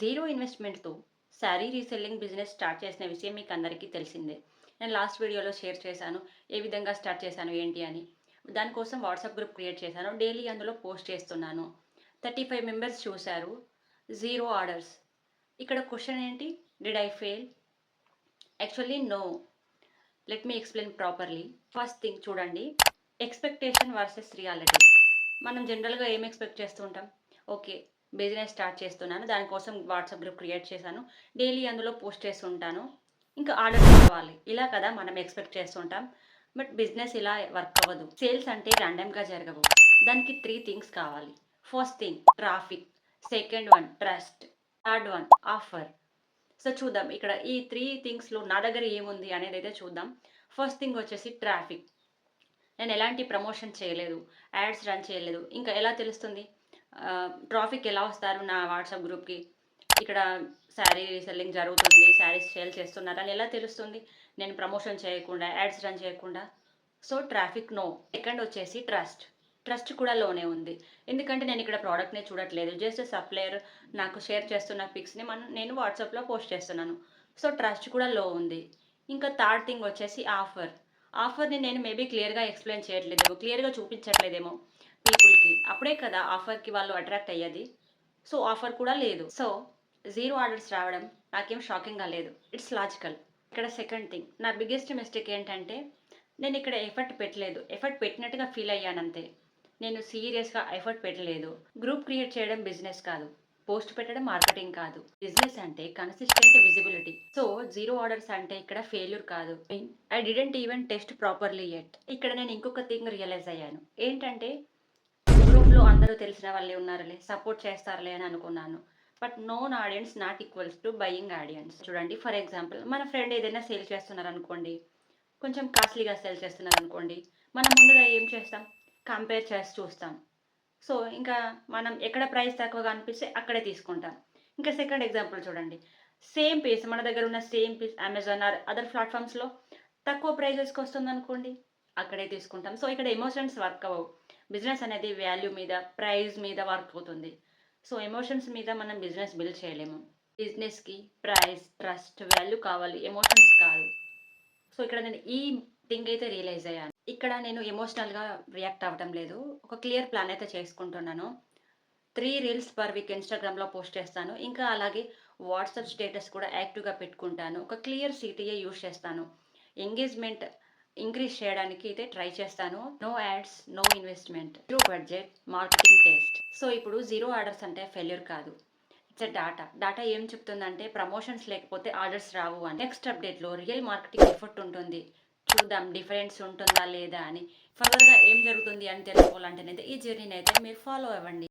Zero ఇన్వెస్ట్‌మెంట్‌తో sari reselling business start చేసిన విషయం మీకు అందరికీ తెలిసిందే. నేను లాస్ట్ వీడియోలో షేర్ చేశాను. ఏ విధంగా స్టార్ట్ చేశాను ఏంటి అని. దానికోసం వాట్సాప్ గ్రూప్ క్రియేట్ చేశాను. డైలీ అందులో పోస్ట్ చేస్తున్నాను. 35 మెంబర్స్ చూసారు. 0 ఆర్డర్స్. ఇక్కడ క్వెషన్ ఏంటి? Did I fail? Actually no. Let me explain properly. First thing చూడండి. Expectation versus reality. మనం జనరల్‌గా ఏం ఎక్స్‌పెక్ట్ చేస్తూ ఉంటాం? ఓకే. బిజినెస్ స్టార్ట్ చేస్తున్నాను. దానికోసం వాట్సాప్ గ్రూప్ క్రియేట్ చేశాను. డైలీ అందులో పోస్ట్ చేస్తుంటాను. ఇంకా ఆర్డర్స్ రావాలి. ఇలా కదా మనం ఎక్స్‌పెక్ట్ చేస్తుంటాం. బట్ బిజినెస్ ఇలా వర్క్ అవ్వదు. సేల్స్ అంటే ర్యాండమ్‌గా జరగవు. దానికి 3 థింగ్స్ కావాలి. First thing traffic. Second one trust. Third one offer. So చూద్దాం ఇక్కడ ఈ 3 థింగ్స్‌లో నా దగ్గర ఏముంది అనేదైతే చూద్దాం. ఫస్ట్ థింగ్ వచ్చేసి ట్రాఫిక్. నేను ఎలాంటి ప్రమోషన్ చేయలేదు. యాడ్స్ రన్ చేయలేదు. ఇంకా ఎలా తెలుస్తుంది? ట్రాఫిక్ ఎలా వస్తారు నా వాట్సాప్ గ్రూప్‌కి? ఇక్కడ శారీ రీసెల్లింగ్ జరుగుతుంది. శారీస్ సేల్ చేస్తున్నారని ఎలా తెలుస్తుంది? నేను ప్రమోషన్ చేయకుండా, యాడ్స్ రన్ చేయకుండా. So, traffic no. సెకండ్ వచ్చేసి ట్రస్ట్. ట్రస్ట్ కూడా లోనే ఉంది. ఎందుకంటే నేను ఇక్కడ ప్రోడక్ట్‌ని చూడట్లేదు. జస్ట్ సప్లయర్ నాకు షేర్ చేస్తున్న పిక్స్‌ని నేను వాట్సాప్‌లో పోస్ట్ చేస్తున్నాను. సో, ట్రస్ట్ కూడా లో ఉంది. ఇంకా థర్డ్ థింగ్ వచ్చేసి ఆఫర్. ఆఫర్‌ని నేను మేబీ క్లియర్‌గా ఎక్స్‌ప్లెయిన్ చేయట్లేదేమో, క్లియర్‌గా చూపించట్లేదేమో పీపుల్‌కి. అప్పుడే కదా ఆఫర్‌కి వాళ్ళు అట్రాక్ట్ అయ్యేది. సో, ఆఫర్ కూడా లేదు. సో, 0 ఆర్డర్స్ రావడం నాకేం షాకింగ్‌గా లేదు. It's logical. ఇక్కడ సెకండ్ థింగ్ నా బిగ్గెస్ట్ మిస్టేక్ ఏంటంటే నేను ఇక్కడ ఎఫర్ట్ పెట్టలేదు. ఎఫర్ట్ పెట్టినట్టుగా ఫీల్ అయ్యానంతే. నేను సీరియస్‌గా ఎఫర్ట్ పెట్టలేదు. గ్రూప్ క్రియేట్ చేయడం బిజినెస్ కాదు. పోస్ట్ పెట్టడం మార్కెటింగ్ కాదు. బిజినెస్ అంటే కన్సిస్టెంట్ విజిబిలిటీ. సో, 0 ఆర్డర్స్ అంటే ఇక్కడ ఫెయిల్యూర్ కాదు. I didn't even test properly yet. ఇక్కడ నేను ఇంకొక థింగ్ రియలైజ్ అయ్యాను. ఏంటంటే గ్రూప్‌లో అందరూ తెలిసిన వాళ్ళే ఉన్నారులే, సపోర్ట్ చేస్తారులే అని అనుకున్నాను. But known audience not equals to buying audience. చూడండి ఫర్ ఎగ్జాంపుల్ మన ఫ్రెండ్ ఏదైనా సేల్ చేస్తున్నారనుకోండి. కొంచెం కాస్ట్‌లీగా సేల్ చేస్తున్నారనుకోండి. మనం ముందుగా ఏం చేస్తాం? కంపేర్ చేసి చూస్తాం. సో, ఇంకా మనం ఎక్కడ ప్రైస్ తక్కువగా అనిపిస్తే అక్కడే తీసుకుంటాం. ఇంకా సెకండ్ ఎగ్జాంపుల్ చూడండి. సేమ్ పీస్ మన దగ్గర ఉన్న same piece Amazon or other ప్లాట్‌ఫామ్స్‌లో తక్కువ ప్రైజెస్‌కి వస్తుందనుకోండి. అక్కడే తీసుకుంటాం. సో, ఇక్కడ ఎమోషన్స్ వర్క్ అవ్వవు. బిజినెస్ అనేది వాల్యూ మీద, ప్రైస్ మీద వర్క్ అవుతుంది. సో, ఎమోషన్స్ మీద మనం బిజినెస్ బిల్డ్ చేయలేము. బిజినెస్‌కి ప్రైస్, ట్రస్ట్, వాల్యూ కావాలి. ఎమోషన్స్ కాదు. సో, ఇక్కడ నేను ఈ థింగ్ అయితే రియలైజ్ అయ్యాను. ఇక్కడ నేను ఎమోషనల్‌గా రియాక్ట్ అవ్వటం లేదు. ఒక క్లియర్ ప్లాన్ అయితే చేసుకుంటున్నాను. 3 రీల్స్ పర్ వీక్ ఇన్‌స్టాగ్రామ్‌లో పోస్ట్ చేస్తాను. ఇంకా అలాగే వాట్సాప్ స్టేటస్ కూడా యాక్టివ్‌గా పెట్టుకుంటాను. ఒక క్లియర్ సీటీఏ యూజ్ చేస్తాను. ఎంగేజ్‌మెంట్ ఇంక్రీజ్ చేయడానికి అయితే ట్రై చేస్తాను. No ads, no investment, zero budget, marketing test. So, ఇప్పుడు 0 ఆర్డర్స్ అంటే ఫెయిల్యూర్ కాదు. It's a data. డాటా ఏం చెప్తుందంటే ప్రమోషన్స్ లేకపోతే ఆర్డర్స్ రావు అని. నెక్స్ట్ అప్డేట్‌లో రియల్ మార్కెటింగ్ ఎఫర్ట్ ఉంటుంది. చూద్దాం డిఫరెన్స్ ఉంటుందా లేదా అని. ఫర్దర్‌గా ఏం జరుగుతుంది అని తెలుసుకోవాలంటేనైతే ఈ జర్నీని అయితే మీరు ఫాలో అవ్వండి.